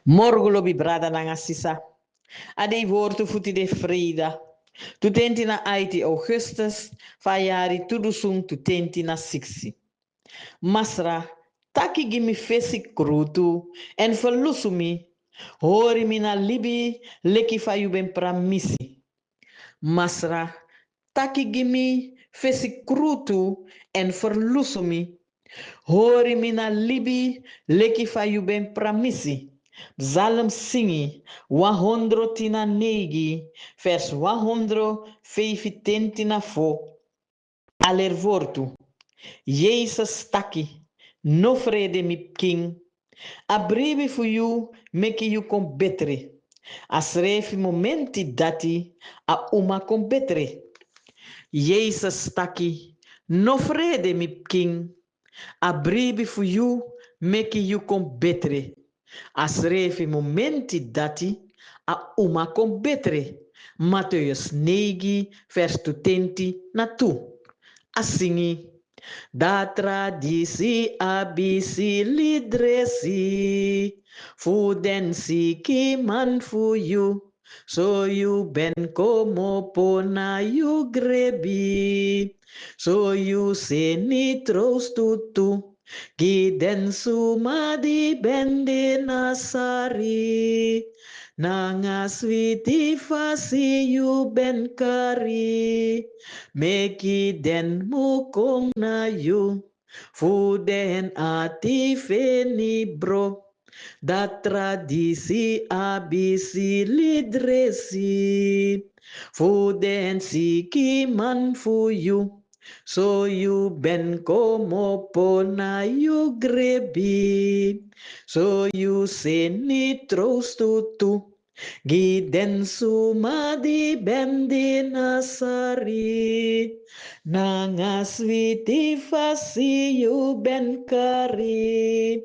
Morgolo bi brada nanga sisa. Adei wortu futi de Frida. Tu tenti na aiti Augustus, fayari tudusung tu tenti na 6. Masra, taki gimi fesi krutu, en verlusumi, hori mina libi, leki fayu ben pramisi. Masra, taki gimi fesi krutu, en verlusumi, hori mina libi, leki fayu ben pramisi. Psalm singi, 109, vers 125 Alervortu. Jezus taki, no vrede mi king. Abribi fu you, make you kom betre. Asrefi momenti dati, a uma kom betre. Jezus taki, no vrede mi king. Abribi fu you, make you kom betre. Asrefi momenti dati, a uma kom betre. Matthäus 9, vers 20 na tu. Asingi. Da tradisi abisi lidresi, fuden siki man fu you, so you ben como pona you grebi, so you se ni trostutu, giden sumadi bende nasari, nangaswiti fasi you ben kari, meki den mukong na you, fuden ati feni bro, dat tradisi abisi lidresi, fuden siki man fu you, so you ben como pona you grebi, so you seni trostutu, giden sumadi bendi nasari, nangaswiti fasi you ben kari,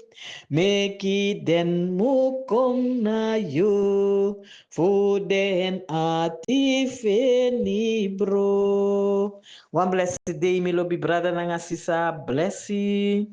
meki den mukong na you, fuden ati feni bro. One blessed day, mi lobi brother nangasisa, bless you.